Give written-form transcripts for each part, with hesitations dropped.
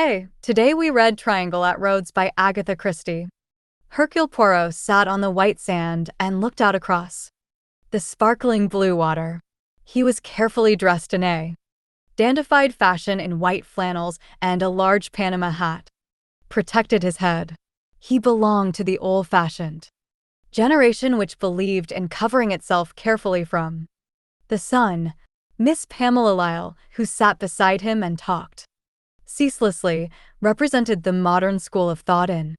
Hey, today we read Triangle at Rhodes by Agatha Christie. Hercule Poirot sat on the white sand and looked out across the sparkling blue water. He was carefully dressed in a dandified fashion in white flannels and a large Panama hat protected his head. He belonged to the old-fashioned generation which believed in covering itself carefully from the sun. Miss Pamela Lyle, who sat beside him and talked ceaselessly, represented the modern school of thought in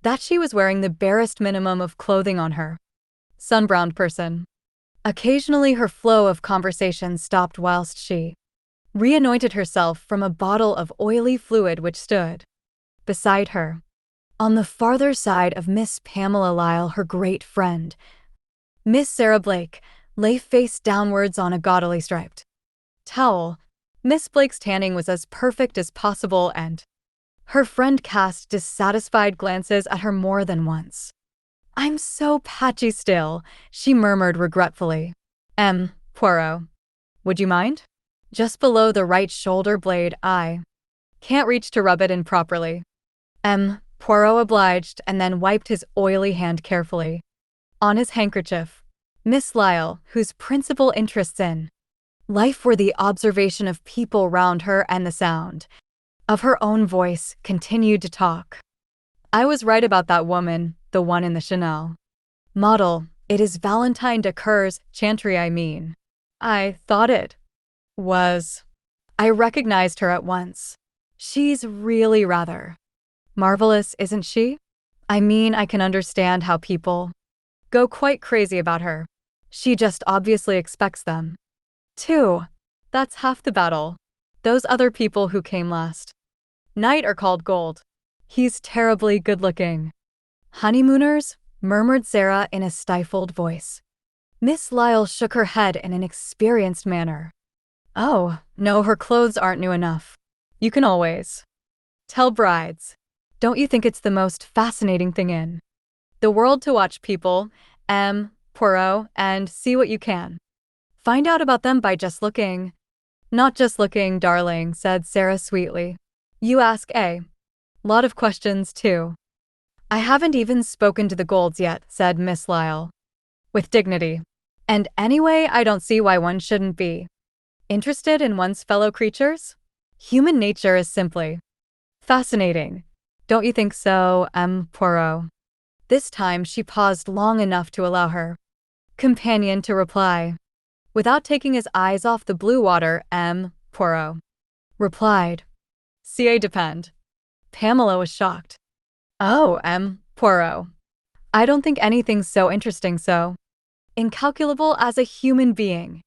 that she was wearing the barest minimum of clothing on her sun-browned person. Occasionally her flow of conversation stopped whilst she re-anointed herself from a bottle of oily fluid which stood beside her. On the farther side of Miss Pamela Lyle, her great friend, Miss Sarah Blake, lay face downwards on a gaudily striped towel. Miss Blake's tanning was as perfect as possible, and her friend cast dissatisfied glances at her more than once. "I'm so patchy still," she murmured regretfully. Poirot. Would you mind? Just below the right shoulder blade, I can't reach to rub it in properly." Poirot obliged and then wiped his oily hand carefully on his handkerchief. Miss Lyle, whose principal interests in life were the observation of people round her and the sound of her own voice, continued to talk. "I was right about that woman, the one in the Chanel model. It is Valentine de Cour's chantry, I mean. I thought it was. I recognized her at once. She's really rather marvelous, isn't she? I mean, I can understand how people go quite crazy about her. She just obviously expects them to. That's half the battle. Those other people who came last night are called gold. He's terribly good-looking." "Honeymooners?" murmured Sarah in a stifled voice. Miss Lyle shook her head in an experienced manner. "Oh, no, her clothes aren't new enough. You can always tell brides. Don't you think it's the most fascinating thing in the world to watch people, Poirot, and see what you can find out about them by just looking?" "Not just looking, darling," said Sarah sweetly. "You ask a lot of questions, too." "I haven't even spoken to the Golds yet," said Miss Lyle with dignity. "And anyway, I don't see why one shouldn't be interested in one's fellow creatures. Human nature is simply fascinating. Don't you think so, Poirot?" This time she paused long enough to allow her companion to reply. Without taking his eyes off the blue water, Poirot replied, "Ça dépend." Pamela was shocked. "Oh, Poirot. I don't think anything's so interesting, so incalculable as a human being."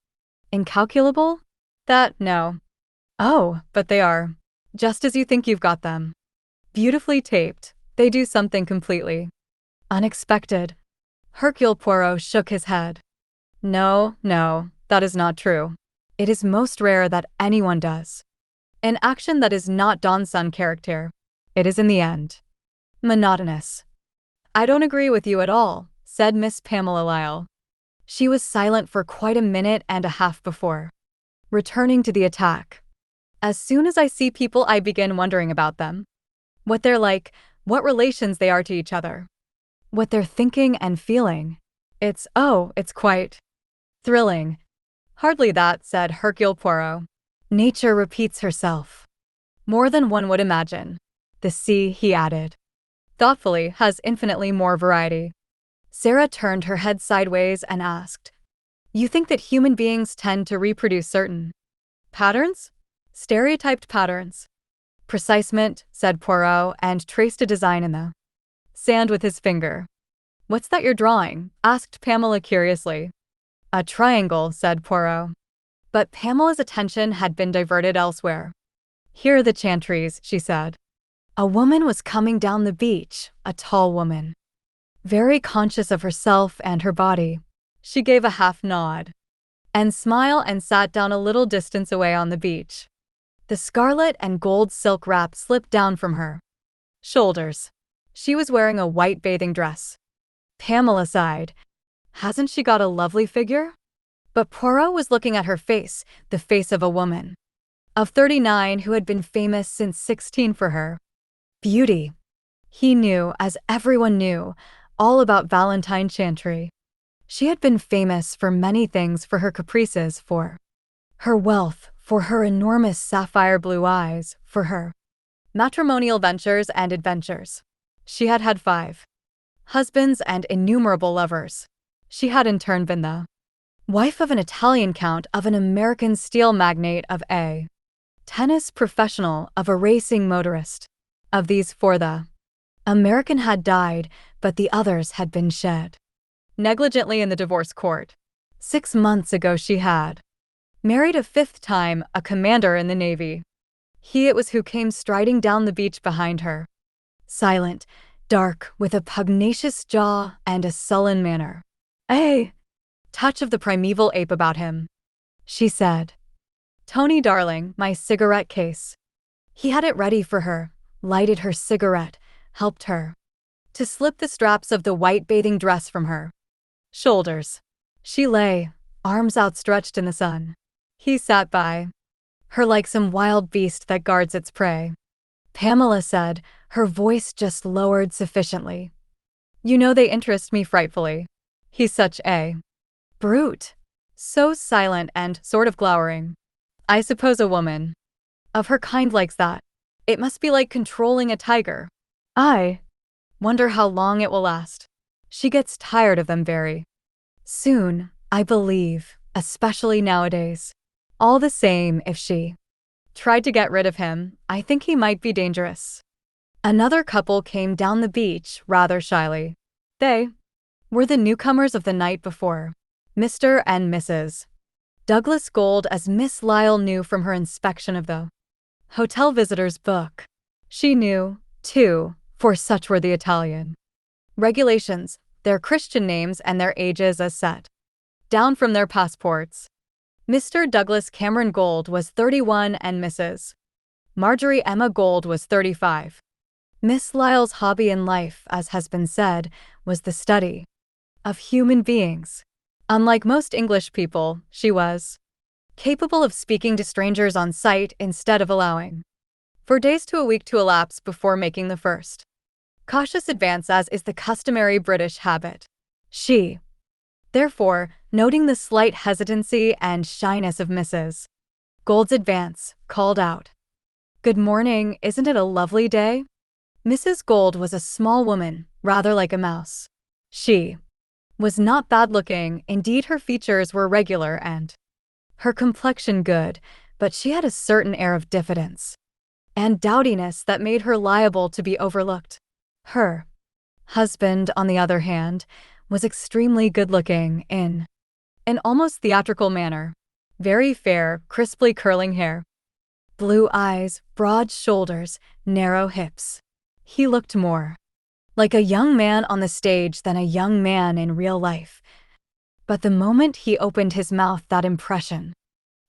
"Incalculable? That, no." "Oh, but they are. Just as you think you've got them. Beautifully taped. They do something completely unexpected." Hercule Poirot shook his head. No, that is not true. It is most rare that anyone does an action that is not Donson character. It is in the end monotonous." "I don't agree with you at all," said Miss Pamela Lyle. She was silent for quite a minute and a half before returning to the attack. "As soon as I see people, I begin wondering about them. What they're like, what relations they are to each other, what they're thinking and feeling. It's quite thrilling." "Hardly that," said Hercule Poirot. "Nature repeats herself more than one would imagine. The sea," he added thoughtfully, "has infinitely more variety." Sarah turned her head sideways and asked, "You think that human beings tend to reproduce certain patterns? Stereotyped patterns?" "Precisement," said Poirot, and traced a design in the sand with his finger. "What's that you're drawing?" asked Pamela curiously. "A triangle," said Poirot. But Pamela's attention had been diverted elsewhere. "Here are the chantries," she said. A woman was coming down the beach, a tall woman, very conscious of herself and her body. She gave a half nod and smile and sat down a little distance away on the beach. The scarlet and gold silk wrap slipped down from her shoulders. She was wearing a white bathing dress. Pamela sighed. "Hasn't she got a lovely figure?" But Poirot was looking at her face, the face of a woman of 39 who had been famous since 16 for her beauty. He knew, as everyone knew, all about Valentine Chantry. She had been famous for many things, for her caprices, for her wealth, for her enormous sapphire blue eyes, for her matrimonial ventures and adventures. She had had 5 husbands and innumerable lovers. She had in turn been the wife of an Italian count, of an American steel magnate, of a tennis professional, of a racing motorist. Of these 4, the American had died, but the others had been shed negligently in the divorce court. 6 months ago she had married a 5th time, a commander in the Navy. He it was who came striding down the beach behind her. Silent, dark, with a pugnacious jaw and a sullen manner. A touch of the primeval ape about him. She said, "Tony, darling, my cigarette case." He had it ready for her, lighted her cigarette, helped her to slip the straps of the white bathing dress from her shoulders. She lay, arms outstretched in the sun. He sat by her like some wild beast that guards its prey. Pamela said, her voice just lowered sufficiently. "You know they interest me frightfully. He's such a brute. So silent and sort of glowering. I suppose a woman of her kind likes that. It must be like controlling a tiger. I wonder how long it will last. She gets tired of them very soon, I believe, especially nowadays. All the same, if she tried to get rid of him, I think he might be dangerous." Another couple came down the beach rather shyly. They were the newcomers of the night before, Mr. and Mrs. Douglas Gold, as Miss Lyle knew from her inspection of the hotel visitor's book. She knew, too, for such were the Italian regulations, their Christian names and their ages as set down from their passports. Mr. Douglas Cameron Gold was 31 and Mrs. Marjorie Emma Gold was 35. Miss Lyle's hobby in life, as has been said, was the study of human beings. Unlike most English people, she was capable of speaking to strangers on sight instead of allowing for days to a week to elapse before making the first cautious advance, as is the customary British habit. She, therefore, noting the slight hesitancy and shyness of Mrs. Gold's advance, called out, "Good morning, isn't it a lovely day?" Mrs. Gold was a small woman, rather like a mouse. She was not bad-looking, indeed her features were regular and her complexion good, but she had a certain air of diffidence and dowdiness that made her liable to be overlooked. Her husband, on the other hand, was extremely good-looking in an almost theatrical manner. Very fair, crisply curling hair, blue eyes, broad shoulders, narrow hips. He looked more like a young man on the stage than a young man in real life. But the moment he opened his mouth, that impression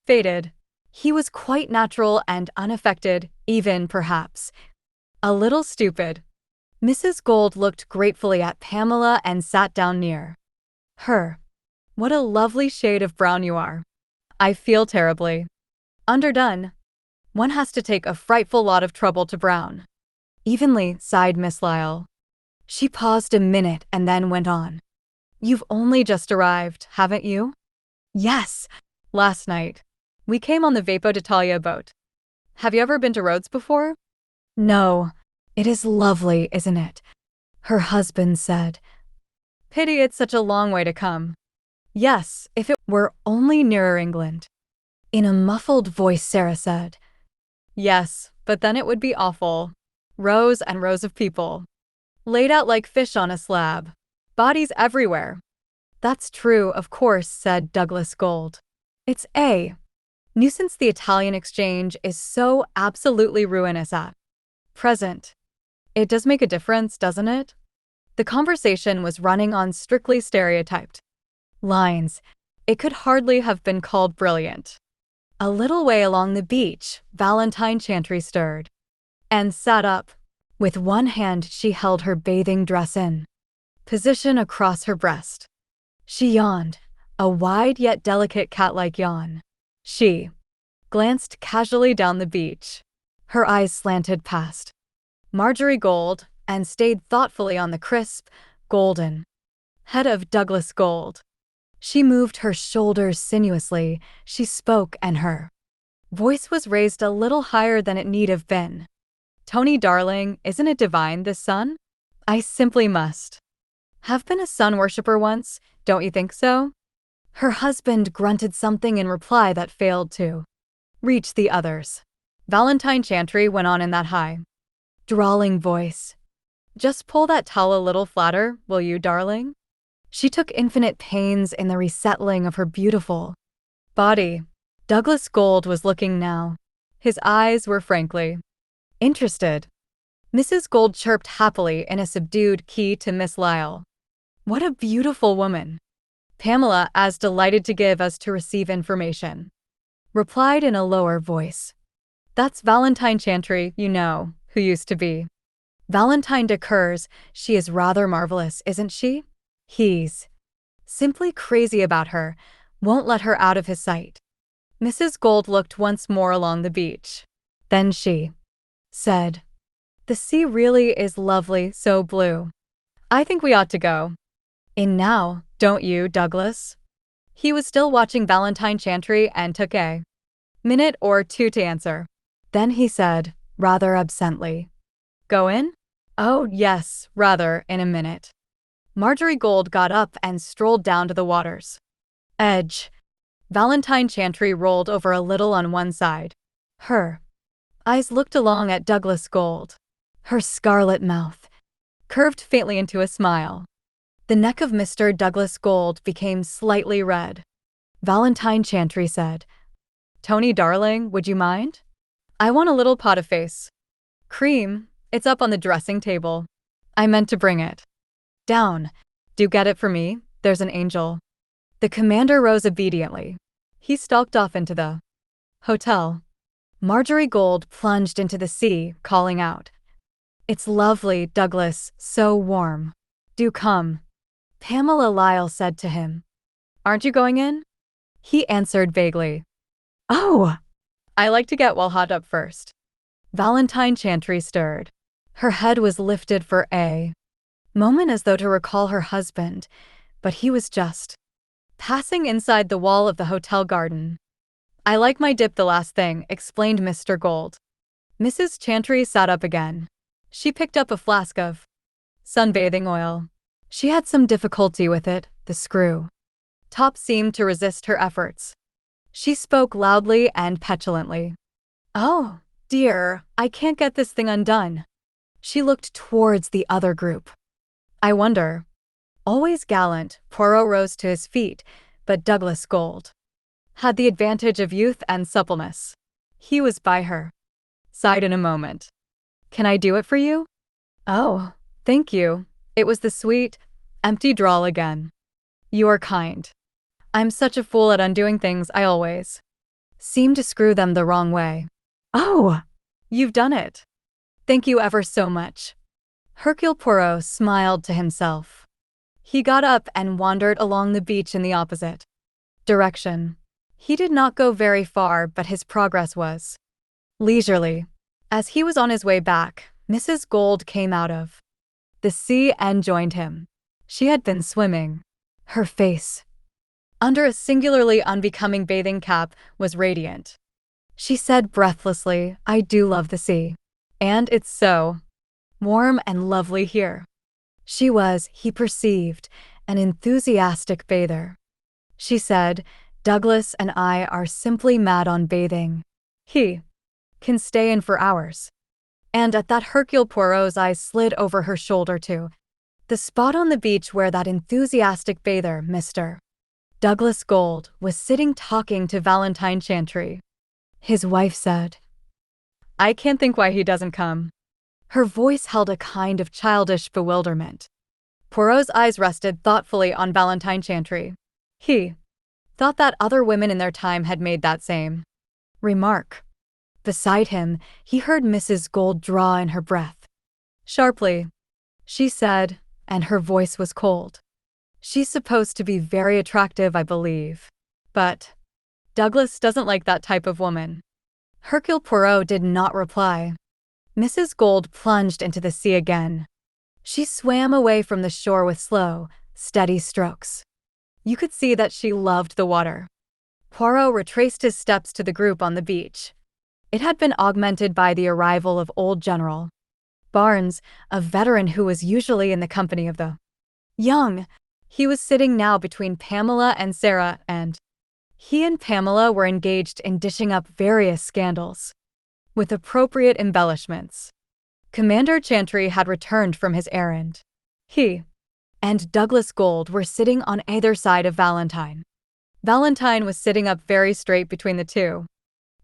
faded. He was quite natural and unaffected, even, perhaps, a little stupid. Mrs. Gold looked gratefully at Pamela and sat down near her. "What a lovely shade of brown you are. I feel terribly underdone. One has to take a frightful lot of trouble to brown." Evenly, sighed Miss Lyle. She paused a minute and then went on. "You've only just arrived, haven't you?" "Yes, last night. We came on the Vapo d'Italia boat. Have you ever been to Rhodes before?" "No. It is lovely, isn't it?" her husband said. "Pity it's such a long way to come." "Yes, if it were only nearer England." In a muffled voice Sarah said, "Yes, but then it would be awful. Rows and rows of people, laid out like fish on a slab. Bodies everywhere." "That's true, of course," said Douglas Gold. "It's a nuisance the Italian exchange is so absolutely ruinous at present. It does make a difference, doesn't it?" The conversation was running on strictly stereotyped lines. It could hardly have been called brilliant. A little way along the beach, Valentine Chantry stirred and sat up. With one hand she held her bathing dress in position across her breast. She yawned, a wide yet delicate cat-like yawn. She glanced casually down the beach. Her eyes slanted past Marjorie Gold and stayed thoughtfully on the crisp, golden head of Douglas Gold. She moved her shoulders sinuously. She spoke, and her voice was raised a little higher than it need have been. Tony, darling, isn't it divine, this sun? I simply must have been a sun worshipper once, don't you think so? Her husband grunted something in reply that failed to reach the others. Valentine Chantry went on in that high, drawling voice. Just pull that towel a little flatter, will you, darling? She took infinite pains in the resettling of her beautiful body. Douglas Gold was looking now. His eyes were frankly interested. Mrs. Gold chirped happily in a subdued key to Miss Lyle. What a beautiful woman. Pamela, as delighted to give as to receive information, replied in a lower voice. That's Valentine Chantry, you know, who used to be Valentine de Cours. She is rather marvelous, isn't she? He's simply crazy about her, won't let her out of his sight. Mrs. Gold looked once more along the beach. Then she said, the sea really is lovely, so blue. I think we ought to go in now, don't you, Douglas? He was still watching Valentine Chantry and took a minute or two to answer. Then he said, rather absently, go in? Oh, yes, rather, in a minute. Marjorie Gold got up and strolled down to the water's edge. Valentine Chantry rolled over a little on one side. Her eyes looked along at Douglas Gold. Her scarlet mouth curved faintly into a smile. The neck of Mr. Douglas Gold became slightly red. Valentine Chantry said, Tony, darling, would you mind? I want a little pot of face cream. It's up on the dressing table. I meant to bring it down. Do get it for me, there's an angel. The commander rose obediently. He stalked off into the hotel. Marjorie Gold plunged into the sea, calling out, it's lovely, Douglas, so warm. Do come. Pamela Lyle said to him, aren't you going in? He answered vaguely, oh, I like to get well hot up first. Valentine Chantry stirred. Her head was lifted for a moment as though to recall her husband, but he was just passing inside the wall of the hotel garden. I like my dip the last thing, explained Mr. Gold. Mrs. Chantry sat up again. She picked up a flask of sunbathing oil. She had some difficulty with it, the screw top seemed to resist her efforts. She spoke loudly and petulantly. Oh, dear, I can't get this thing undone. She looked towards the other group. I wonder. Always gallant, Poirot rose to his feet, but Douglas Gold had the advantage of youth and suppleness. He was by her side in a moment. Can I do it for you? Oh, thank you. It was the sweet, empty drawl again. You are kind. I'm such a fool at undoing things. I always seem to screw them the wrong way. Oh, you've done it. Thank you ever so much. Hercule Poirot smiled to himself. He got up and wandered along the beach in the opposite direction. He did not go very far, but his progress was leisurely. As he was on his way back, Mrs. Gold came out of the sea and joined him. She had been swimming. Her face, under a singularly unbecoming bathing cap, was radiant. She said breathlessly, I do love the sea. And it's so warm and lovely here. She was, he perceived, an enthusiastic bather. She said, Douglas and I are simply mad on bathing. He can stay in for hours. And at that Hercule Poirot's eyes slid over her shoulder to the spot on the beach where that enthusiastic bather, Mr. Douglas Gold, was sitting talking to Valentine Chantry. His wife said, I can't think why he doesn't come. Her voice held a kind of childish bewilderment. Poirot's eyes rested thoughtfully on Valentine Chantry. He thought that other women in their time had made that same remark. Beside him, he heard Mrs. Gold draw in her breath sharply. She said, and her voice was cold, she's supposed to be very attractive, I believe. But Douglas doesn't like that type of woman. Hercule Poirot did not reply. Mrs. Gold plunged into the sea again. She swam away from the shore with slow, steady strokes. You could see that she loved the water. Poirot retraced his steps to the group on the beach. It had been augmented by the arrival of old General Barnes, a veteran who was usually in the company of the young. He was sitting now between Pamela and Sarah, and he and Pamela were engaged in dishing up various scandals, with appropriate embellishments. Commander Chantry had returned from his errand. He and Douglas Gold were sitting on either side of Valentine. Valentine was sitting up very straight between the two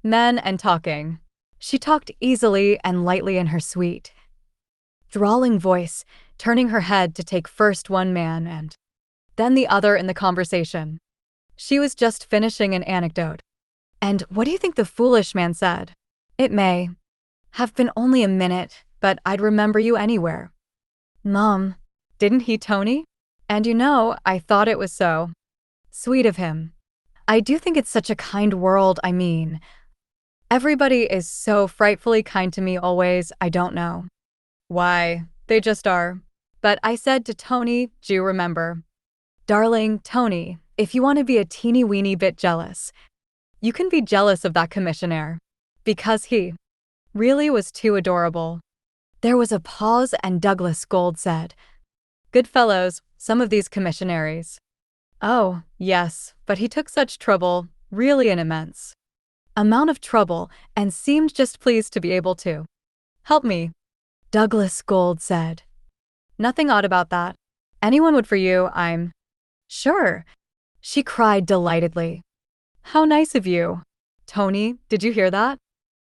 men and talking. She talked easily and lightly in her sweet, drawling voice, turning her head to take first one man and then the other in the conversation. She was just finishing an anecdote. And what do you think the foolish man said? It may have been only a minute, but I'd remember you anywhere. Mom, didn't he, Tony? And you know, I thought it was so sweet of him. I do think it's such a kind world, I mean. Everybody is so frightfully kind to me always, I don't know why, they just are. But I said to Tony, do you remember? Darling, Tony, if you want to be a teeny-weeny bit jealous, you can be jealous of that commissionaire. Because he really was too adorable. There was a pause and Douglas Gold said, good fellows, some of these commissionaires. Oh, yes, but he took such trouble, really an immense amount of trouble, and seemed just pleased to be able to help me. Douglas Gold said, nothing odd about that. Anyone would for you, I'm sure. She cried delightedly. How nice of you. Tony, did you hear that?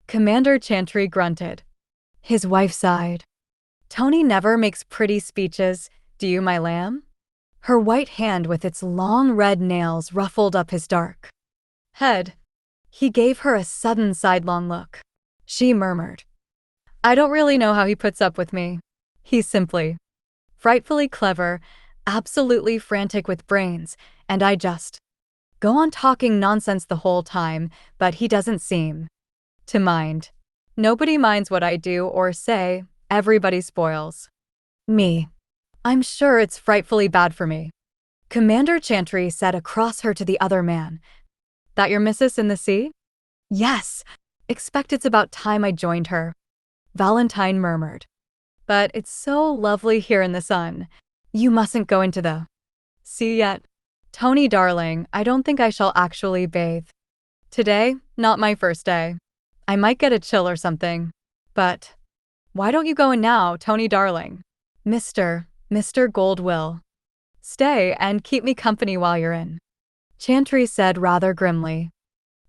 Commander Chantry grunted. His wife sighed. Tony never makes pretty speeches, do you, my lamb? Her white hand with its long red nails ruffled up his dark head. He gave her a sudden sidelong look. She murmured, I don't really know how he puts up with me. He's simply frightfully clever, absolutely frantic with brains, and I just go on talking nonsense the whole time, but he doesn't seem to mind. Nobody minds what I do or say, everybody spoils me. I'm sure it's frightfully bad for me. Commander Chantry said across her to the other man, that your missus in the sea? Yes, expect it's about time I joined her. Valentine murmured. But it's so lovely here in the sun. You mustn't go into the sea yet. Tony, darling, I don't think I shall actually bathe today, not my first day. I might get a chill or something. But why don't you go in now, Tony, darling? Mr. Gold will stay and keep me company while you're in. Chantry said rather grimly.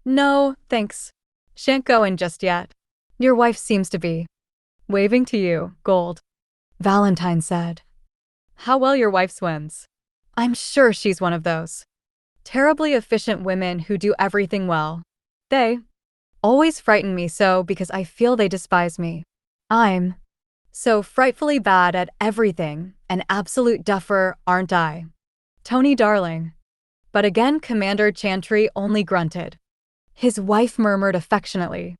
No, thanks. Shan't go in just yet. Your wife seems to be waving to you, Gold. Valentine said. How well your wife swims. I'm sure she's one of those terribly efficient women who do everything well. They always frighten me so because I feel they despise me. I'm so frightfully bad at everything, an absolute duffer, aren't I? Tony, darling. But again Commander Chantry only grunted. His wife murmured affectionately,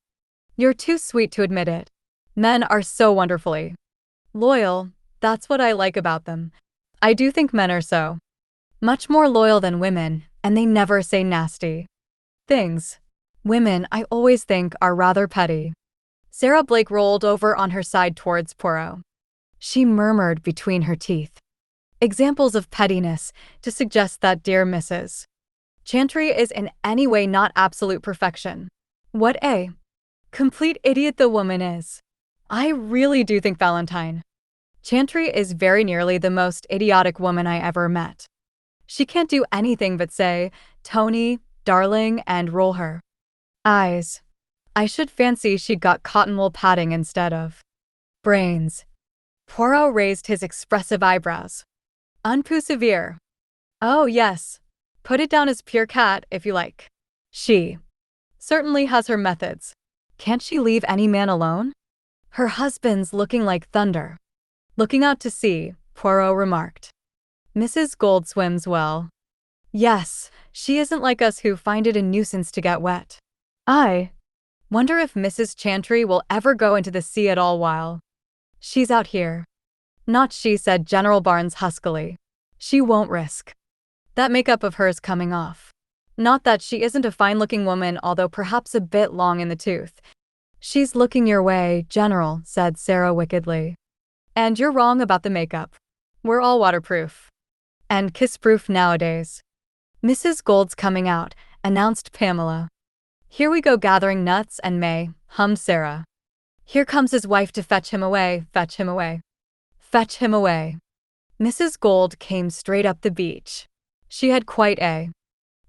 you're too sweet to admit it. Men are so wonderfully loyal, that's what I like about them. I do think men are so much more loyal than women, and they never say nasty things. Women, I always think, are rather petty. Sarah Blake rolled over on her side towards Poirot. She murmured between her teeth, examples of pettiness to suggest that dear Mrs. Chantry is in any way not absolute perfection. What a complete idiot the woman is. I really do think Valentine Chantry is very nearly the most idiotic woman I ever met. She can't do anything but say, Tony, darling, and roll her eyes. I should fancy she'd got cotton wool padding instead of brains. Poirot raised his expressive eyebrows. Un peu sévère. Oh, yes. Put it down as pure cat, if you like. She certainly has her methods. Can't she leave any man alone? Her husband's looking like thunder. Looking out to sea, Poirot remarked. Mrs. Gold swims well. Yes, she isn't like us who find it a nuisance to get wet. I wonder if Mrs. Chantry will ever go into the sea at all while she's out here. Not she, said General Barnes huskily. She won't risk that makeup of hers coming off. Not that she isn't a fine-looking woman, although perhaps a bit long in the tooth. She's looking your way, General, said Sarah wickedly. And you're wrong about the makeup. We're all waterproof. And kiss-proof nowadays. Mrs. Gold's coming out, announced Pamela. Here we go gathering nuts and May, hummed Sarah. Here comes his wife to fetch him away, fetch him away. Fetch him away. Mrs. Gold came straight up the beach. She had quite a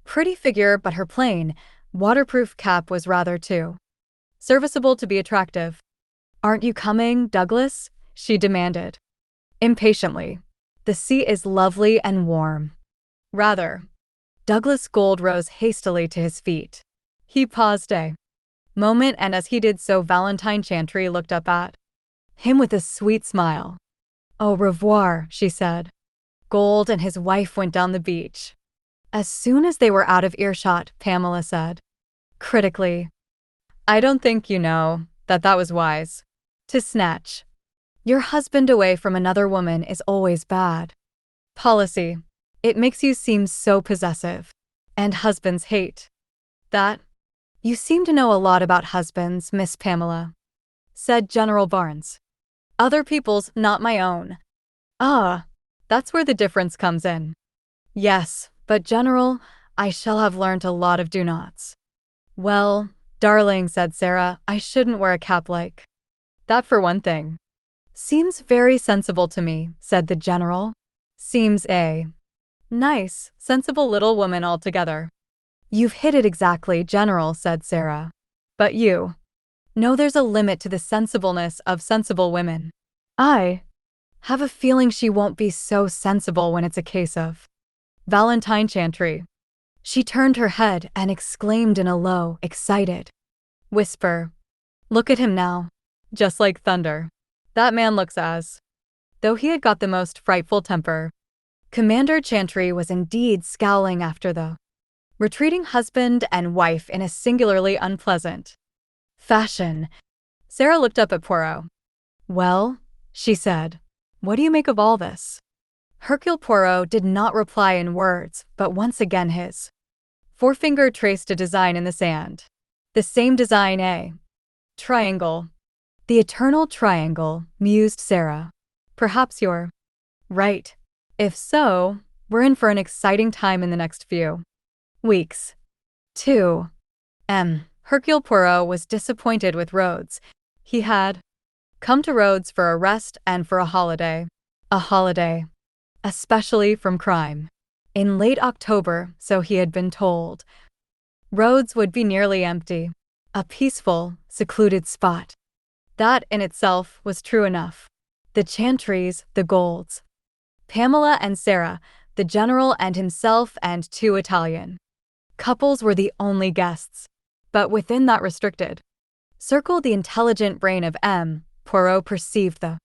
pretty figure, but her plain, waterproof cap was rather too serviceable to be attractive. Aren't you coming, Douglas? She demanded impatiently. The sea is lovely and warm. Rather. Douglas Gold rose hastily to his feet. He paused a moment, and as he did so, Valentine Chantry looked up at him with a sweet smile. Au revoir, she said. Gold and his wife went down the beach. As soon as they were out of earshot, Pamela said critically, I don't think you know that was wise. To snatch your husband away from another woman is always bad policy. It makes you seem so possessive. And husbands hate that. You seem to know a lot about husbands, Miss Pamela, said General Barnes. Other people's, not my own. Ah, that's where the difference comes in. Yes, but General, I shall have learnt a lot of do-nots. Well, darling, said Sarah, I shouldn't wear a cap like that for one thing. Seems very sensible to me, said the General. Seems a nice, sensible little woman altogether. You've hit it exactly, General, said Sarah. But you know there's a limit to the sensibleness of sensible women. I have a feeling she won't be so sensible when it's a case of Valentine Chantry. She turned her head and exclaimed in a low, excited whisper, Look at him now. Just like thunder. That man looks as though he had got the most frightful temper. Commander Chantry was indeed scowling after the retreating husband and wife in a singularly unpleasant fashion. Sarah looked up at Poirot. Well, she said, what do you make of all this? Hercule Poirot did not reply in words, but once again his forefinger traced a design in the sand. The same design, a triangle. The eternal triangle, mused Sarah. Perhaps you're right. If so, we're in for an exciting time in the next few weeks. 2. Hercule Poirot was disappointed with Rhodes. He had come to Rhodes for a rest and for a holiday. A holiday. Especially from crime. In late October, so he had been told, Rhodes would be nearly empty. A peaceful, secluded spot. That in itself was true enough. The Chantrys, the Golds, Pamela and Sarah, the General and himself, and 2 Italian couples were the only guests. But within that restricted circle, the intelligent brain of Poirot perceived the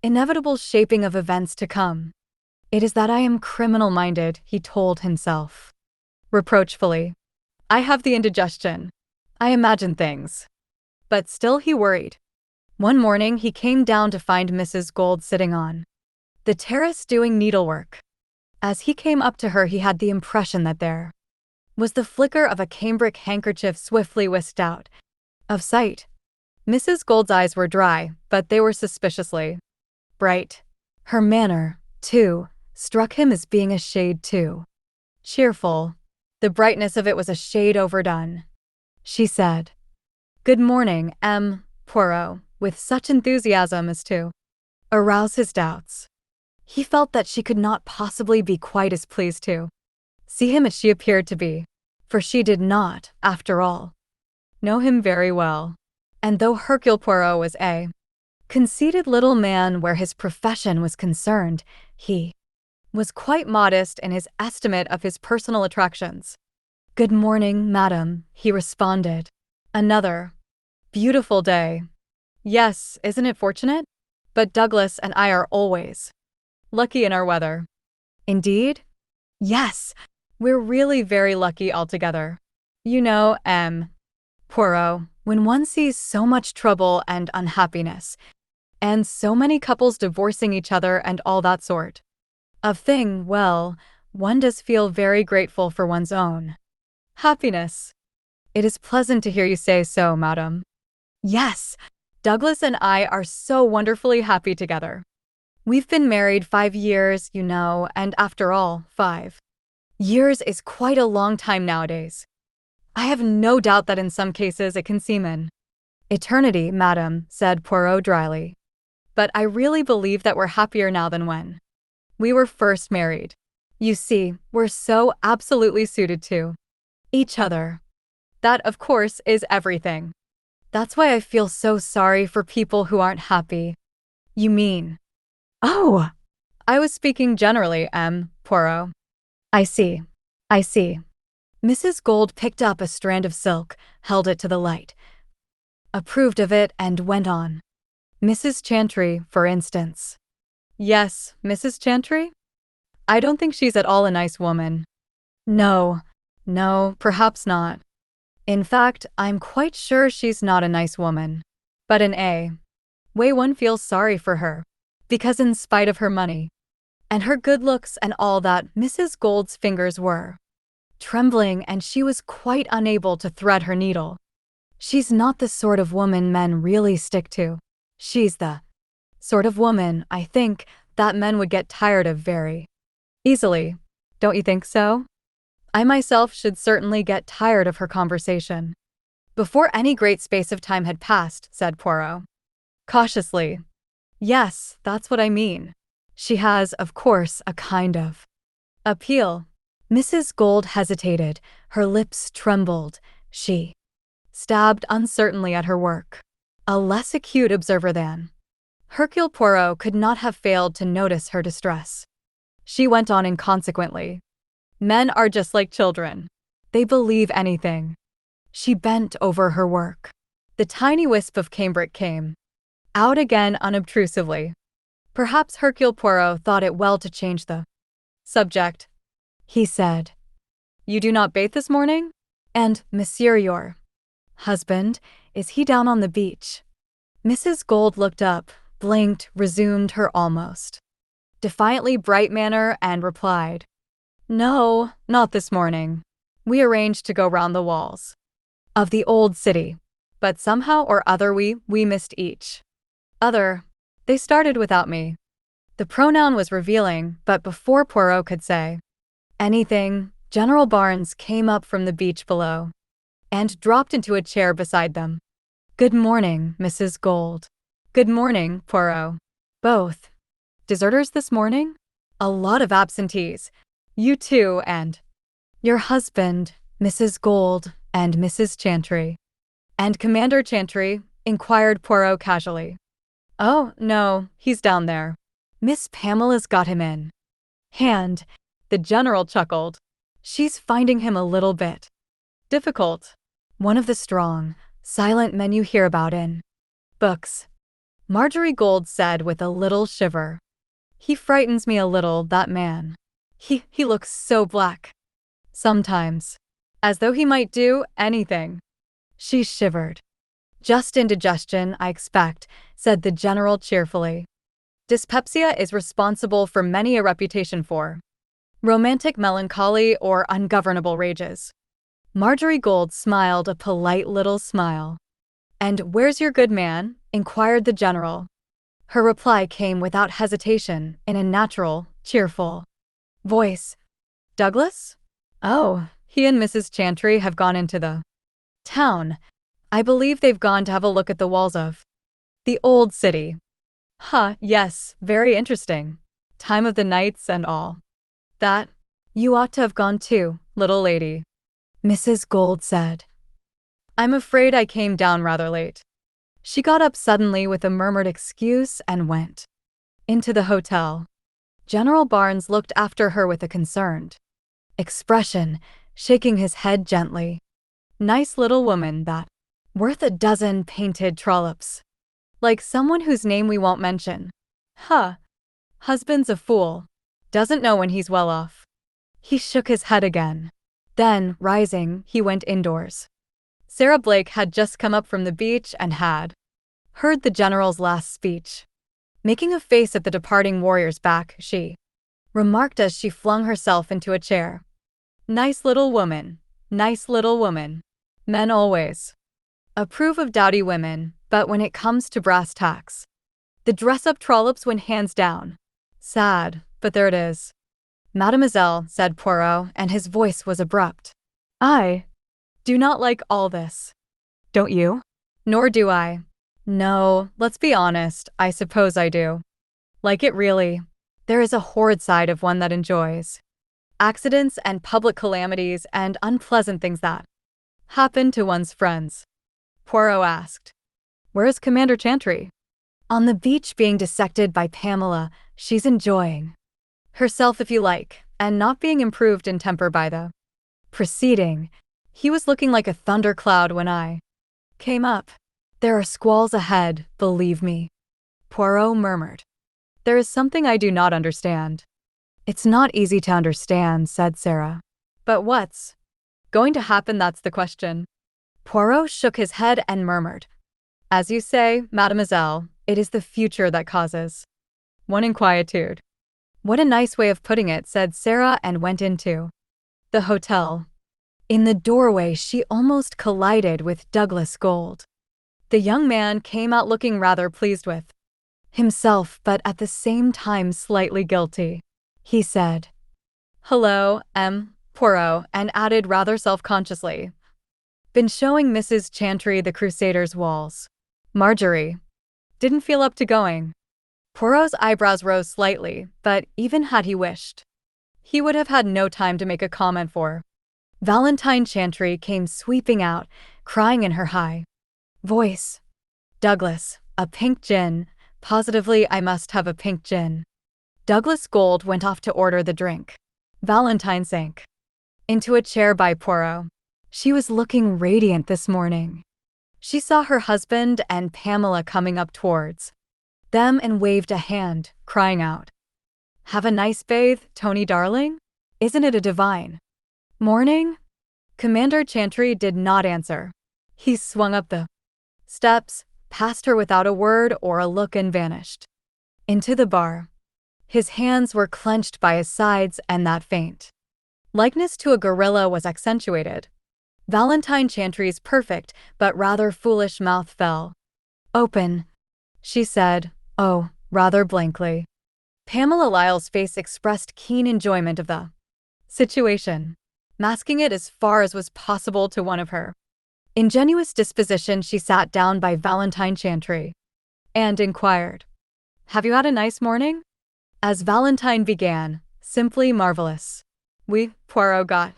inevitable shaping of events to come. It is that I am criminal-minded, he told himself reproachfully. I have the indigestion. I imagine things. But still he worried. One morning he came down to find Mrs. Gold sitting on the terrace doing needlework. As he came up to her, he had the impression that there was the flicker of a cambric handkerchief swiftly whisked out of sight. Mrs. Gold's eyes were dry, but they were suspiciously bright. Her manner, too, struck him as being a shade too cheerful. The brightness of it was a shade overdone. She said, Good morning, Poirot, with such enthusiasm as to arouse his doubts. He felt that she could not possibly be quite as pleased to see him as she appeared to be, for she did not, after all, know him very well. And though Hercule Poirot was a conceited little man where his profession was concerned, he was quite modest in his estimate of his personal attractions. Good morning, madam, he responded. Another beautiful day. Yes, isn't it fortunate? But Douglas and I are always lucky in our weather. Indeed? Yes, We're really very lucky altogether. You know, Poirot, when one sees so much trouble and unhappiness, and so many couples divorcing each other and all that sort of thing, well, one does feel very grateful for one's own happiness. It is pleasant to hear you say so, madam. Yes, Douglas and I are so wonderfully happy together. We've been married 5 years, you know, and after all, 5 years is quite a long time nowadays. I have no doubt that in some cases it can seem an eternity, madam, said Poirot dryly. But I really believe that we're happier now than when we were first married. You see, we're so absolutely suited to each other. That, of course, is everything. That's why I feel so sorry for people who aren't happy. You mean? Oh, I was speaking generally, Poirot. I see. I see. Mrs. Gold picked up a strand of silk, held it to the light, approved of it, and went on. Mrs. Chantry, for instance. Yes, Mrs. Chantry? I don't think she's at all a nice woman. No, perhaps not. In fact, I'm quite sure she's not a nice woman. But in a way one feels sorry for her, because in spite of her money and her good looks and all that, Mrs. Gold's fingers were trembling and she was quite unable to thread her needle. She's not the sort of woman men really stick to. She's the sort of woman, I think, that men would get tired of very easily. Don't you think so? I myself should certainly get tired of her conversation. Before any great space of time had passed, said Poirot cautiously. Yes, that's what I mean. She has, of course, a kind of appeal. Mrs. Gold hesitated, her lips trembled. She stabbed uncertainly at her work. A less acute observer than Hercule Poirot could not have failed to notice her distress. She went on inconsequently. Men are just like children. They believe anything. She bent over her work. The tiny wisp of cambric came out again unobtrusively. Perhaps Hercule Poirot thought it well to change the subject. He said, "You do not bathe this morning? And, monsieur, your husband, is he down on the beach?" Mrs. Gold looked up, blinked, resumed her almost defiantly bright manner, and replied, "No, not this morning. We arranged to go round the walls of the old city, but somehow or other we missed each other. They started without me." The pronoun was revealing, but before Poirot could say anything, General Barnes came up from the beach below and dropped into a chair beside them. "Good morning, Mrs. Gold." "Good morning, Poirot." "Both deserters this morning?" "A lot of absentees. You too, and your husband, Mrs. Gold, and Mrs. Chantry." "And Commander Chantry?" inquired Poirot casually. "Oh, no, he's down there. Miss Pamela's got him in hand." The General chuckled. "She's finding him a little bit difficult. One of the strong, silent men you hear about in books," Marjorie Gold said with a little shiver. "He frightens me a little, that man. He looks so black sometimes, as though he might do anything." She shivered. "Just indigestion, I expect," said the General cheerfully. "Dyspepsia is responsible for many a reputation for romantic melancholy or ungovernable rages." Marjorie Gold smiled a polite little smile. "And where's your good man?" inquired the General. Her reply came without hesitation, in a natural, cheerful voice. "Douglas? Oh, he and Mrs. Chantry have gone into the town. I believe they've gone to have a look at the walls of the old city." Yes, very interesting. Time of the nights and all that. "You ought to have gone too, little lady," Mrs. Gold said. "I'm afraid I came down rather late." She got up suddenly with a murmured excuse and went into the hotel. General Barnes looked after her with a concerned expression, shaking his head gently. "Nice little woman, that. Worth a dozen painted trollops. Like someone whose name we won't mention. Husband's a fool. Doesn't know when he's well off." He shook his head again. Then, rising, he went indoors. Sarah Blake had just come up from the beach and had heard the general's last speech. Making a face at the departing warrior's back, she remarked as she flung herself into a chair. Nice little woman. Nice little woman. Men always approve of dowdy women, but when it comes to brass tacks, the dress-up trollops went hands down. Sad, but there it is. Mademoiselle, said Poirot, and his voice was abrupt. I do not like all this. Don't you? Nor do I. No, let's be honest, I suppose I do. Like it really. There is a horrid side of one that enjoys accidents and public calamities and unpleasant things that happen to one's friends. Poirot asked. Where is Commander Chantry? On the beach being dissected by Pamela. She's enjoying herself if you like, and not being improved in temper by the proceeding. He was looking like a thundercloud when I came up. There are squalls ahead, believe me. Poirot murmured. There is something I do not understand. It's not easy to understand, said Sarah. But what's going to happen, that's the question. Poirot shook his head and murmured. As you say, mademoiselle, it is the future that causes one inquietude. What a nice way of putting it, said Sarah and went into the hotel. In the doorway she almost collided with Douglas Gold. The young man came out looking rather pleased with himself, but at the same time slightly guilty. He said, Hello, Poirot, and added rather self-consciously. Been showing Mrs. Chantry the Crusaders' walls. Marjorie didn't feel up to going. Poirot's eyebrows rose slightly, but even had he wished, he would have had no time to make a comment for Valentine Chantry came sweeping out, crying in her high voice. Douglas, a pink gin. Positively, I must have a pink gin. Douglas Gold went off to order the drink. Valentine sank into a chair by Poirot. She was looking radiant this morning. She saw her husband and Pamela coming up towards them and waved a hand, crying out, Have a nice bathe, Tony darling? Isn't it a divine morning? Commander Chantry did not answer. He swung up the steps, passed her without a word or a look and vanished into the bar. His hands were clenched by his sides and that faint likeness to a gorilla was accentuated. Valentine Chantry's perfect but rather foolish mouth fell open. She said, Oh, rather blankly. Pamela Lyle's face expressed keen enjoyment of the situation, masking it as far as was possible to one of her ingenuous disposition. She sat down by Valentine Chantry and inquired, Have you had a nice morning? As Valentine began, simply marvelous. Poirot got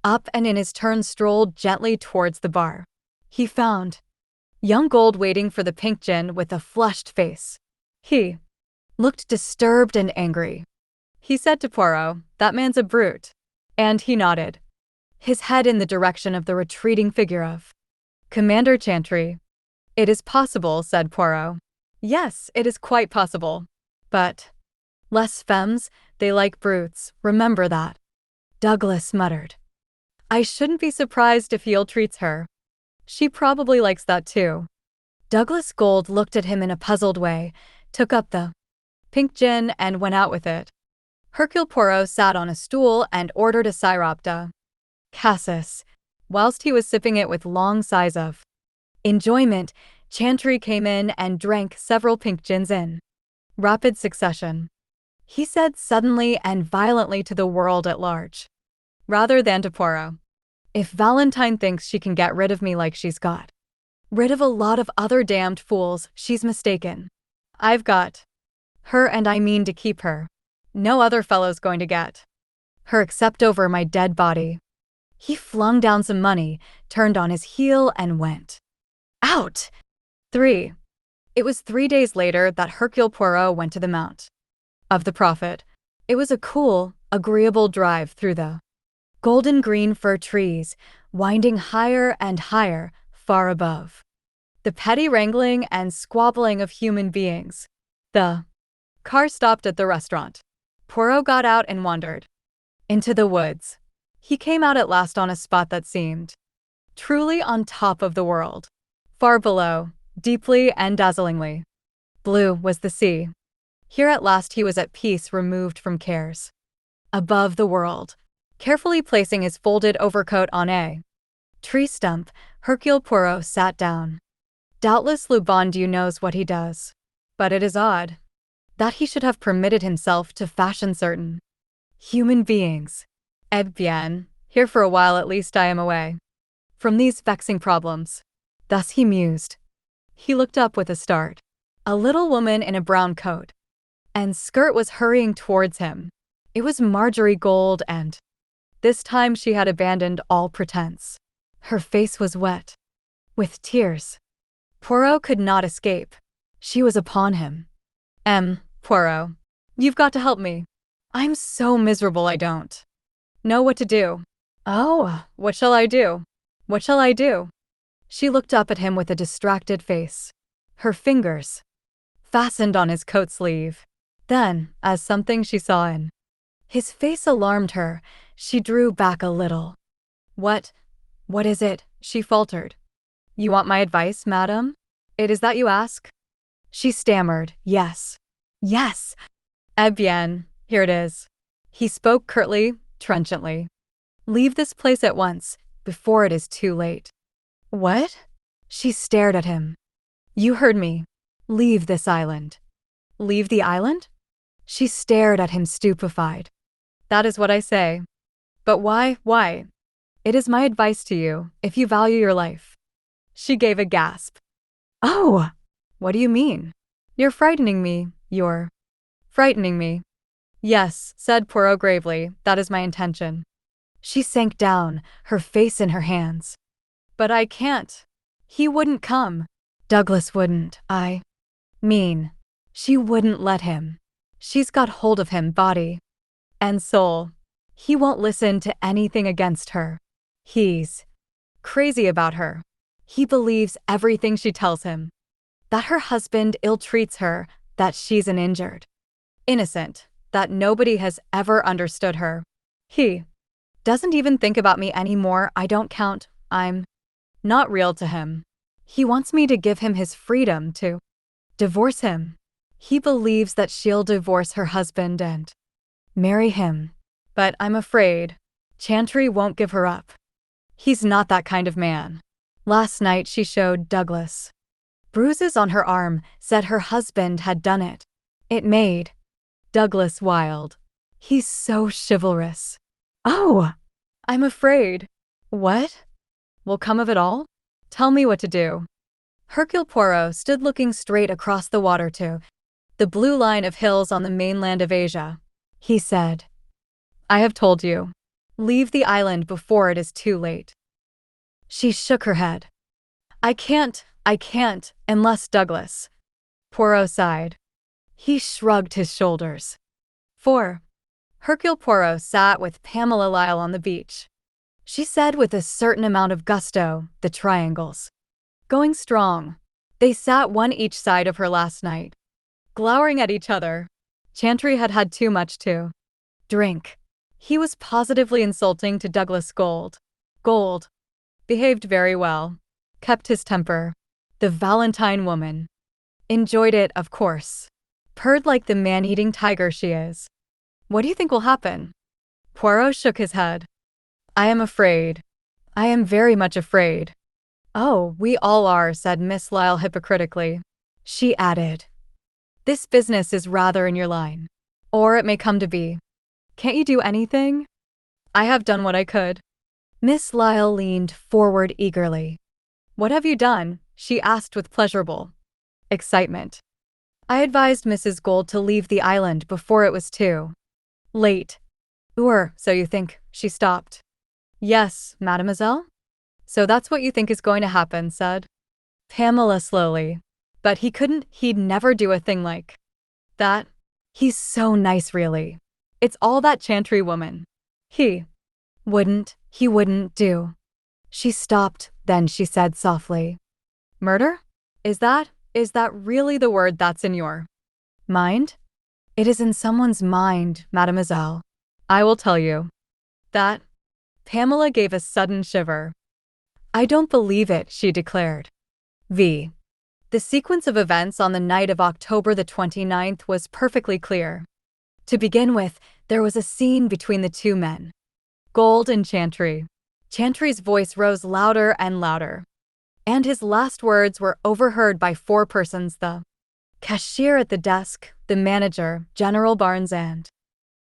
up and in his turn strolled gently towards the bar. He found young Gold waiting for the pink gin with a flushed face. He looked disturbed and angry. He said to Poirot, That man's a brute. And he nodded his head in the direction of the retreating figure of Commander Chantry. It is possible, said Poirot. Yes, it is quite possible. But less femmes, they like brutes, remember that. Douglas muttered. I shouldn't be surprised if he ill-treats her. She probably likes that too. Douglas Gold looked at him in a puzzled way, took up the pink gin and went out with it. Hercule Poirot sat on a stool and ordered a sirop de cassis. Whilst he was sipping it with long sighs of enjoyment, Chantry came in and drank several pink gins in rapid succession. He said suddenly and violently to the world at large, rather than to Poirot, If Valentine thinks she can get rid of me like she's got rid of a lot of other damned fools, she's mistaken. I've got her and I mean to keep her. No other fellow's going to get her except over my dead body. He flung down some money, turned on his heel and went out. 3. It was 3 days later that Hercule Poirot went to the Mount of the Prophet. It was a cool, agreeable drive through the golden green fir trees, winding higher and higher, far above the petty wrangling and squabbling of human beings. The car stopped at the restaurant. Poirot got out and wandered into the woods. He came out at last on a spot that seemed truly on top of the world. Far below, deeply and dazzlingly blue, was the sea. Here at last he was at peace, removed from cares. Above the world, carefully placing his folded overcoat on a tree stump, Hercule Poirot sat down. Doubtless Le Bon Dieu knows what he does. But it is odd that he should have permitted himself to fashion certain human beings. Eh bien, here for a while at least I am away from these vexing problems. Thus he mused. He looked up with a start. A little woman in a brown coat and skirt was hurrying towards him. It was Marjorie Gold, and this time she had abandoned all pretense. Her face was wet with tears. Poirot could not escape. She was upon him. Poirot, you've got to help me. I'm so miserable I don't know what to do. Oh, what shall I do? What shall I do? She looked up at him with a distracted face. Her fingers fastened on his coat sleeve. Then, as something she saw in his face alarmed her, she drew back a little. What is it? She faltered. You want my advice, madam? It is that you ask? She stammered, yes. Yes. Eh bien, here it is. He spoke curtly, trenchantly. Leave this place at once, before it is too late. What? She stared at him. You heard me. Leave this island. Leave the island? She stared at him stupefied. That is what I say. But why? Why? It is my advice to you, if you value your life. She gave a gasp. Oh! What do you mean? You're frightening me. You're frightening me. Yes, said Poirot gravely, that is my intention. She sank down, her face in her hands. But I can't. He wouldn't come. Douglas wouldn't, I mean. She wouldn't let him. She's got hold of him, body and soul. He won't listen to anything against her. He's crazy about her. He believes everything she tells him. That her husband ill-treats her, that she's an injured innocent, that nobody has ever understood her. He doesn't even think about me anymore. I don't count. I'm not real to him. He wants me to give him his freedom to divorce him. He believes that she'll divorce her husband and marry him. But I'm afraid Chantry won't give her up. He's not that kind of man. Last night she showed Douglas bruises on her arm, said her husband had done it. It made Douglas wild. He's so chivalrous. Oh, I'm afraid. What will come of it all? Tell me what to do. Hercule Poirot stood looking straight across the water to the blue line of hills on the mainland of Asia. He said, I have told you. Leave the island before it is too late. She shook her head. I can't, unless Douglas. Poirot sighed. He shrugged his shoulders. 4. Hercule Poirot sat with Pamela Lyle on the beach. She said with a certain amount of gusto, the triangles going strong. They sat one each side of her last night, glowering at each other. Chantry had had too much to drink. He was positively insulting to Douglas Gold. Gold behaved very well, kept his temper. The Valentine woman enjoyed it, of course. Purred like the man-eating tiger she is. What do you think will happen? Poirot shook his head. I am afraid. I am very much afraid. Oh, we all are, said Miss Lyle hypocritically. She added, this business is rather in your line. Or it may come to be. Can't you do anything? I have done what I could. Miss Lyle leaned forward eagerly. What have you done? She asked with pleasurable excitement. I advised Mrs. Gold to leave the island before it was too late. So you think, she stopped. Yes, mademoiselle? So that's what you think is going to happen, said Pamela slowly. But he'd never do a thing like that. He's so nice, really. It's all that Chantry woman. He wouldn't do. She stopped, then she said softly. Murder? Is that really the word that's in your mind? It is in someone's mind, mademoiselle. I will tell you. That? Pamela gave a sudden shiver. I don't believe it, she declared. V. The sequence of events on the night of October the 29th was perfectly clear. To begin with, there was a scene between the two men. Gold and Chantry. Chantry's voice rose louder and louder. And his last words were overheard by four persons: the cashier at the desk, the manager, General Barnes, and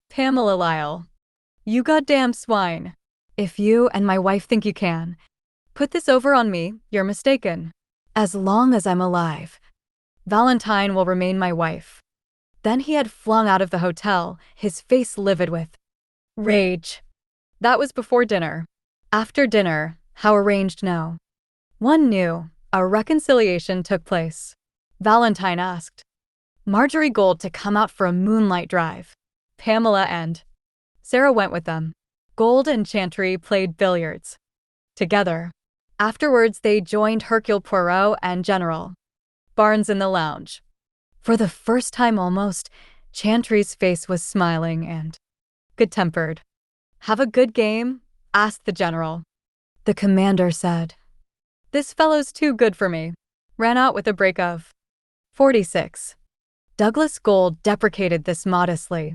Pamela Lyle. You goddamn swine. If you and my wife think you can put this over on me, you're mistaken. As long as I'm alive, Valentine will remain my wife. Then he had flung out of the hotel, his face livid with rage. That was before dinner. After dinner, how arranged no one knew, a reconciliation took place. Valentine asked Marjorie Gold to come out for a moonlight drive. Pamela and Sarah went with them. Gold and Chantry played billiards together. Afterwards, they joined Hercule Poirot and General Barnes in the lounge. For the first time almost, Chantry's face was smiling and good-tempered. Have a good game? Asked the general. The commander said, This fellow's too good for me. Ran out with a break of 46. Douglas Gold deprecated this modestly.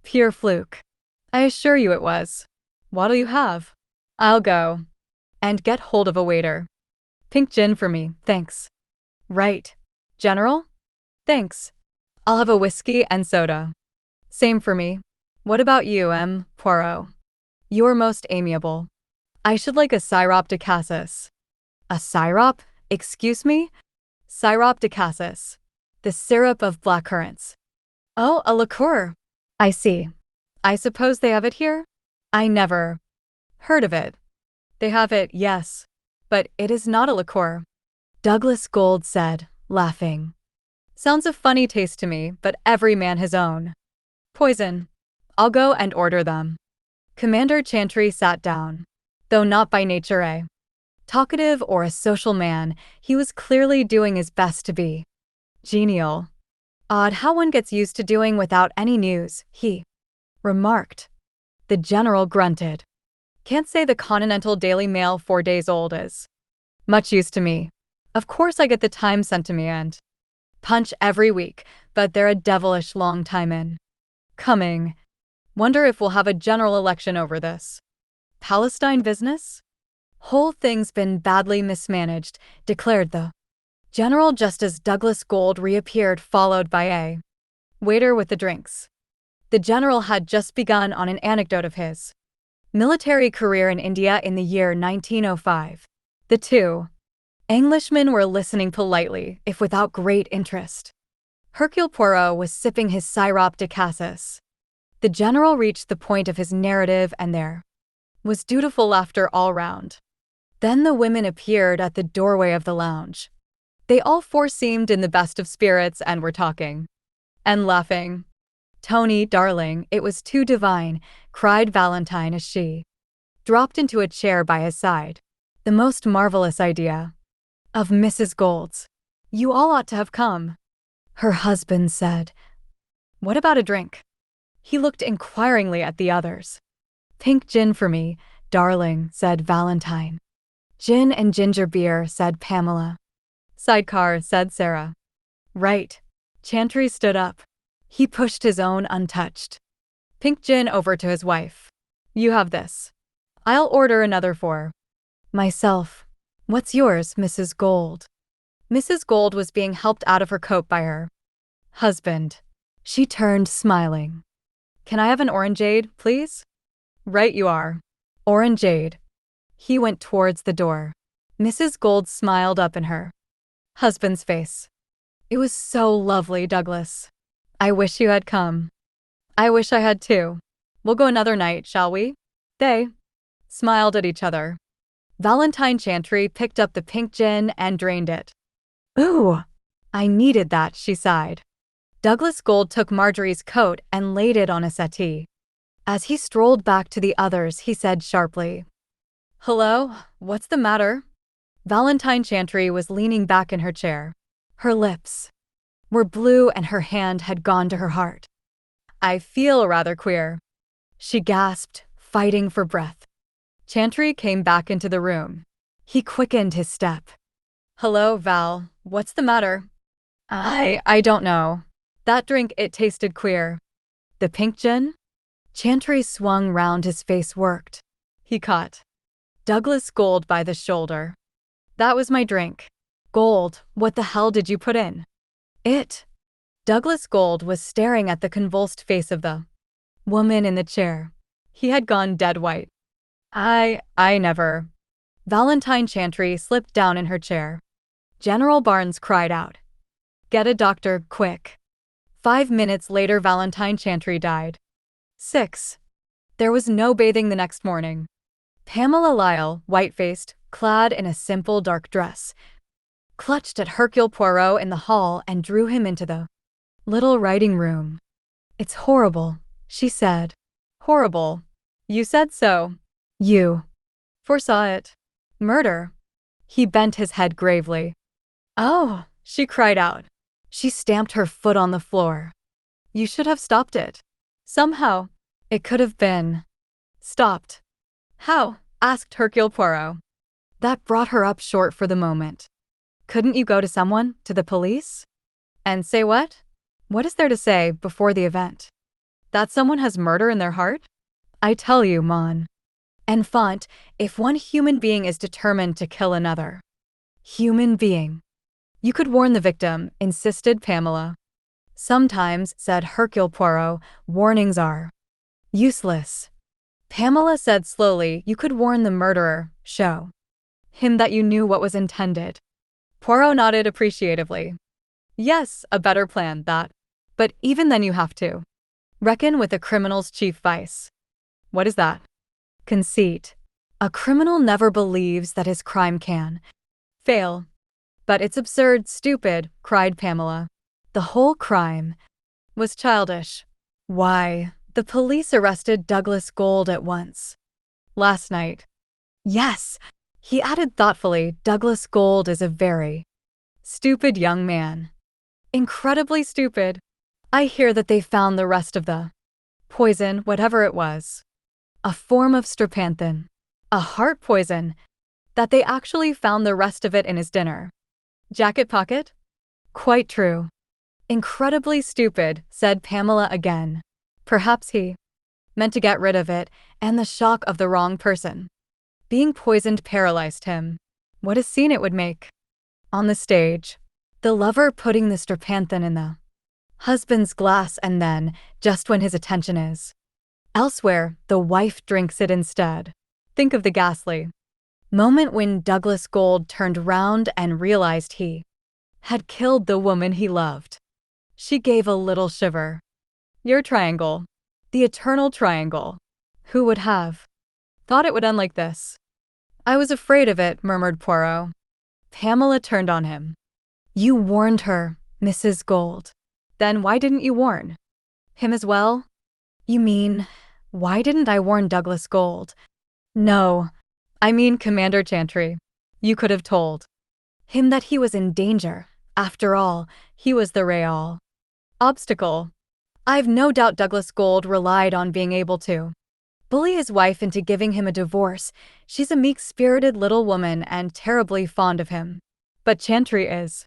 Pure fluke. I assure you it was. What'll you have? I'll go. And get hold of a waiter. Pink gin for me, thanks. Right. General? Thanks. I'll have a whiskey and soda. Same for me. What about you, M. Poirot? You're most amiable. I should like a sirop de cassis. A sirop? Excuse me? Sirop de cassis. The syrup of blackcurrants. Oh, a liqueur. I see. I suppose they have it here? I never heard of it. They have it, yes. But it is not a liqueur. Douglas Gold said, laughing. Sounds a funny taste to me, but every man his own. Poison. I'll go and order them. Commander Chantry sat down. Though not by nature a talkative or a social man, he was clearly doing his best to be genial. Odd how one gets used to doing without any news, he remarked. The general grunted. Can't say the Continental Daily Mail 4 days old is much use to me. Of course I get the Times sent to me and Punch every week, but they're a devilish long time in coming. Wonder if we'll have a general election over this Palestine business? Whole thing's been badly mismanaged, declared the general just as Douglas Gold reappeared, followed by a waiter with the drinks. The general had just begun on an anecdote of his military career in India in the year 1905. The two Englishmen were listening politely, if without great interest. Hercule Poirot was sipping his sirop de cassis. The general reached the point of his narrative and there was dutiful laughter all round. Then the women appeared at the doorway of the lounge. They all four seemed in the best of spirits and were talking and laughing. Tony, darling, it was too divine, cried Valentine as she dropped into a chair by his side. The most marvelous idea of Mrs. Gold's. You all ought to have come. Her husband said. What about a drink? He looked inquiringly at the others. Pink gin for me, darling, said Valentine. Gin and ginger beer, said Pamela. Sidecar, said Sarah. Right. Chantry stood up. He pushed his own untouched pink gin over to his wife. You have this. I'll order another for myself. What's yours, Mrs. Gold? Mrs. Gold was being helped out of her coat by her husband. She turned, smiling. Can I have an orangeade, please? Right you are. Orangeade. He went towards the door. Mrs. Gold smiled up in her husband's face. It was so lovely, Douglas. I wish you had come. I wish I had too. We'll go another night, shall we? They smiled at each other. Valentine Chantry picked up the pink gin and drained it. Ooh, I needed that, she sighed. Douglas Gold took Marjorie's coat and laid it on a settee. As he strolled back to the others, he said sharply, Hello, what's the matter? Valentine Chantry was leaning back in her chair. Her lips were blue and her hand had gone to her heart. I feel rather queer. She gasped, fighting for breath. Chantry came back into the room. He quickened his step. "Hello, Val. What's the matter?" I don't know. That drink, it tasted queer." "The pink gin?" Chantry swung round, his face worked. He caught Douglas Gold by the shoulder. "That was my drink." "Gold, what the hell did you put in it?" Douglas Gold was staring at the convulsed face of the woman in the chair. He had gone dead white. I never. Valentine Chantry slipped down in her chair. General Barnes cried out, "Get a doctor, quick." 5 minutes later, Valentine Chantry died. 6. There was no bathing the next morning. Pamela Lyle, white-faced, clad in a simple dark dress, clutched at Hercule Poirot in the hall and drew him into the little writing room. "It's horrible," she said. "Horrible? You said so. You foresaw it. Murder." He bent his head gravely. "Oh," she cried out. She stamped her foot on the floor. "You should have stopped it. Somehow, it could have been stopped." "How?" asked Hercule Poirot. That brought her up short for the moment. "Couldn't you go to someone, to the police? And say what? What is there to say before the event? That someone has murder in their heart? I tell you, Mon. Enfant, if one human being is determined to kill another human being, you could warn the victim," insisted Pamela. "Sometimes," said Hercule Poirot, "warnings are useless." Pamela said slowly, "You could warn the murderer, show him that you knew what was intended." Poirot nodded appreciatively. "Yes, a better plan, that. But even then you have to reckon with a criminal's chief vice." "What is that?" "Conceit. A criminal never believes that his crime can fail." "But it's absurd, stupid," cried Pamela. "The whole crime was childish. Why, the police arrested Douglas Gold at once. Last night." "Yes," he added thoughtfully, "Douglas Gold is a very stupid young man. Incredibly stupid. I hear that they found the rest of the poison, whatever it was. A form of stropanthin. A heart poison. That they actually found the rest of it in his dinner jacket pocket?" "Quite true." "Incredibly stupid," said Pamela again. "Perhaps he meant to get rid of it, and the shock of the wrong person being poisoned paralyzed him. What a scene it would make on the stage. The lover putting the stropanthin in the husband's glass, and then, just when his attention is elsewhere, the wife drinks it instead. Think of the ghastly moment when Douglas Gold turned round and realized he had killed the woman he loved." She gave a little shiver. "Your triangle. The eternal triangle. Who would have thought it would end like this?" "I was afraid of it," murmured Poirot. Pamela turned on him. "You warned her, Mrs. Gold. Then why didn't you warn him as well?" "You mean, why didn't I warn Douglas Gold?" "No, I mean Commander Chantry. You could have told him that he was in danger. After all, he was the real obstacle. I've no doubt Douglas Gold relied on being able to bully his wife into giving him a divorce. She's a meek-spirited little woman and terribly fond of him. But Chantry is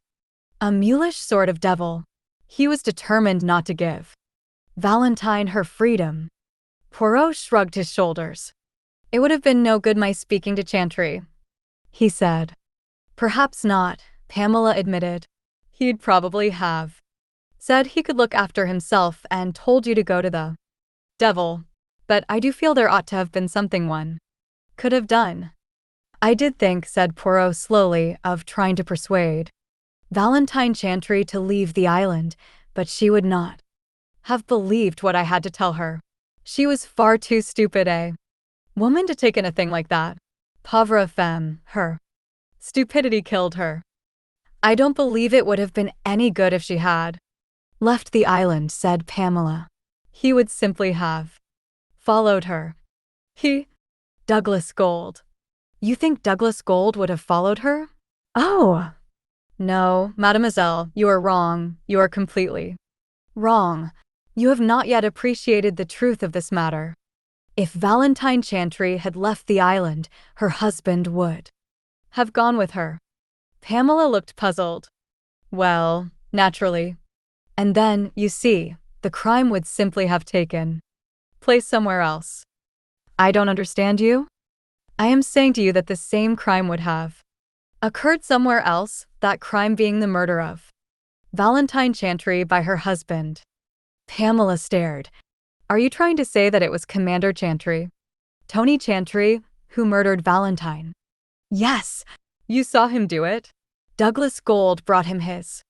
a mulish sort of devil. He was determined not to give Valentine her freedom." Poirot shrugged his shoulders. "It would have been no good my speaking to Chantry," he said. "Perhaps not," Pamela admitted. "He'd probably have said he could look after himself and told you to go to the devil. But I do feel there ought to have been something one could have done." "I did think," said Poirot slowly, "of trying to persuade Valentine Chantry to leave the island, but she would not have believed what I had to tell her. She was far too stupid a woman to take in a thing like that. Pauvre femme, her stupidity killed her. I don't believe it would have been any good if she had left the island," said Pamela. "He would simply have followed her." "He? Douglas Gold? You think Douglas Gold would have followed her?" "Oh! No, mademoiselle, you are wrong. You are completely wrong. You have not yet appreciated the truth of this matter. If Valentine Chantry had left the island, her husband would have gone with her. Pamela looked puzzled. Well, naturally. And then, you see, the crime would simply have taken place somewhere else. I don't understand you? I am saying to you that the same crime would have occurred somewhere else, that crime being the murder of Valentine Chantry by her husband. Pamela stared. Are you trying to say that it was Commander Chantry, Tony Chantry, who murdered Valentine? Yes. You saw him do it? Douglas Gold brought him his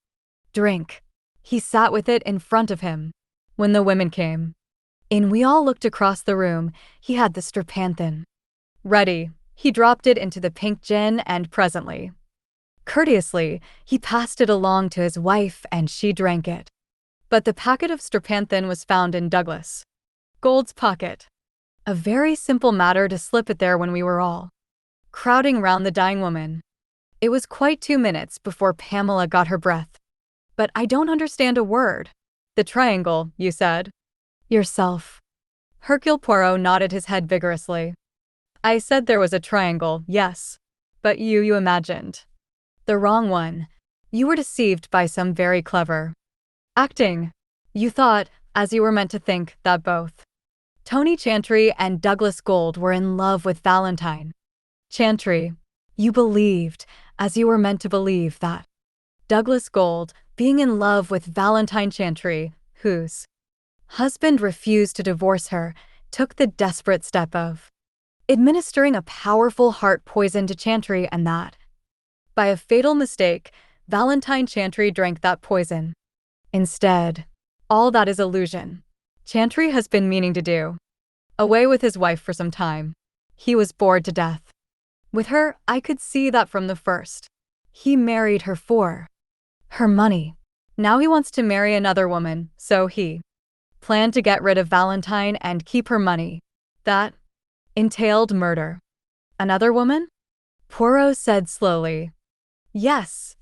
drink. He sat with it in front of him when the women came in. We all looked across the room. He had the strepanthin ready. He dropped it into the pink gin and presently, courteously, he passed it along to his wife and she drank it. But the packet of strepanthin was found in Douglas Gold's pocket. A very simple matter to slip it there when we were all crowding round the dying woman. It was quite 2 minutes before Pamela got her breath. But I don't understand a word. The triangle, you said? Yourself. Hercule Poirot nodded his head vigorously. I said there was a triangle, yes. But you imagined the wrong one. You were deceived by some very clever acting. You thought, as you were meant to think, that both Tony Chantry and Douglas Gold were in love with Valentine Chantry. You believed, as you were meant to believe, that Douglas Gold, being in love with Valentine Chantry, whose husband refused to divorce her, took the desperate step of administering a powerful heart poison to Chantry, and that, by a fatal mistake, Valentine Chantry drank that poison. Instead, all that is illusion. Chantry has been meaning to do away with his wife for some time. He was bored to death with her. I could see that from the first. He married her for her money. Now he wants to marry another woman, so he planned to get rid of Valentine and keep her money. That entailed murder. Another woman? Poirot said slowly. Yes,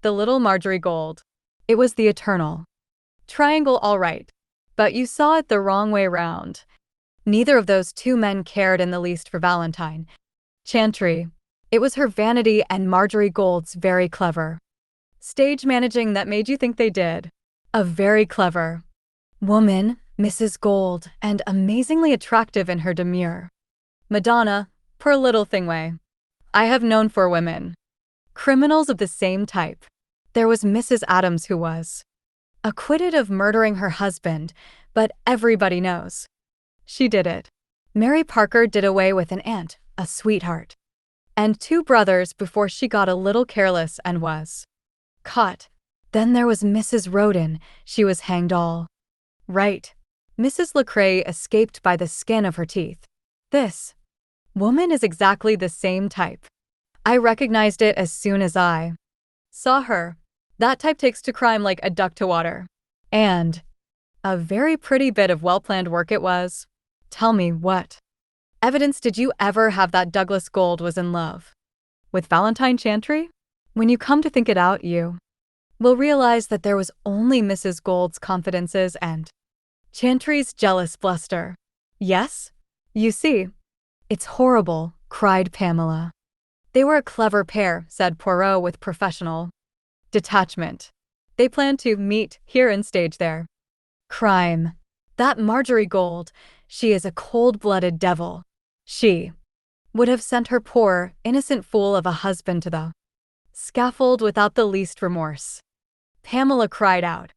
the little Marjorie Gold. It was the eternal triangle, all right. But you saw it the wrong way round. Neither of those two men cared in the least for Valentine Chantry. It was her vanity and Marjorie Gold's very clever stage managing that made you think they did. A very clever woman, Mrs. Gold, and amazingly attractive in her demure Madonna, poor little thingway. I have known 4 women criminals of the same type. There was Mrs. Adams, who was acquitted of murdering her husband, but everybody knows she did it. Mary Parker did away with an aunt, a sweetheart, and 2 brothers before she got a little careless and was caught. Then there was Mrs. Rhodes. She was hanged all right. Mrs. Lecrae escaped by the skin of her teeth. This woman is exactly the same type. I recognized it as soon as I saw her. That type takes to crime like a duck to water. And a very pretty bit of well-planned work it was. Tell me, what evidence did you ever have that Douglas Gold was in love with Valentine Chantry? When you come to think it out, you will realize that there was only Mrs. Gold's confidences and Chantry's jealous bluster. Yes? You see, it's horrible, cried Pamela. They were a clever pair, said Poirot with professional detachment. They planned to meet here and stage their crime. That Marjorie Gold, she is a cold-blooded devil. She would have sent her poor, innocent fool of a husband to the scaffold without the least remorse. Pamela cried out.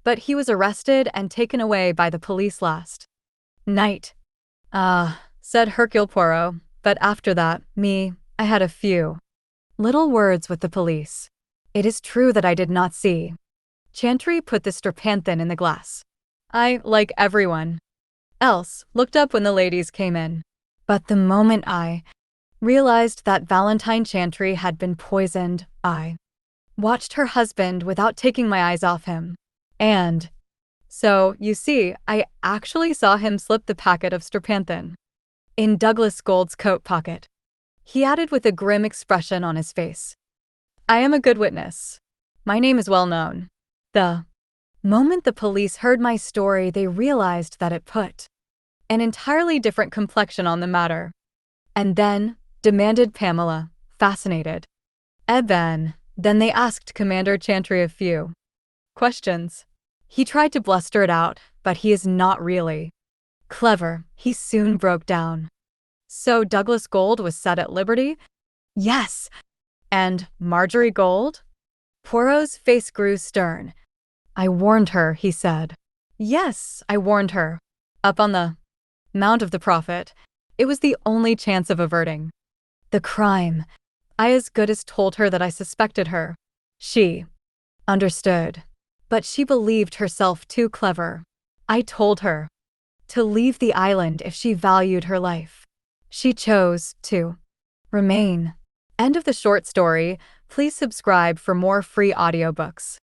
But he was arrested and taken away by the police last night. Ah, said Hercule Poirot, but after that, I had a few little words with the police. It is true that I did not see Chantry put the strepanthin in the glass. I, like everyone else, looked up when the ladies came in. But the moment I realized that Valentine Chantry had been poisoned, I watched her husband without taking my eyes off him. And so, you see, I actually saw him slip the packet of strepanthin in Douglas Gold's coat pocket. He added with a grim expression on his face. I am a good witness. My name is well known. The moment the police heard my story, they realized that it put an entirely different complexion on the matter. And then, demanded Pamela, fascinated. Then they asked Commander Chantry a few questions. He tried to bluster it out, but he is not really clever. He soon broke down. So Douglas Gold was set at liberty? Yes. And Marjorie Gold? Poirot's face grew stern. I warned her, he said. Yes, I warned her. Up on the Mount of the Prophet, it was the only chance of averting the crime. I as good as told her that I suspected her. She understood. But she believed herself too clever. I told her to leave the island if she valued her life. She chose to remain. End of the short story. Please subscribe for more free audiobooks.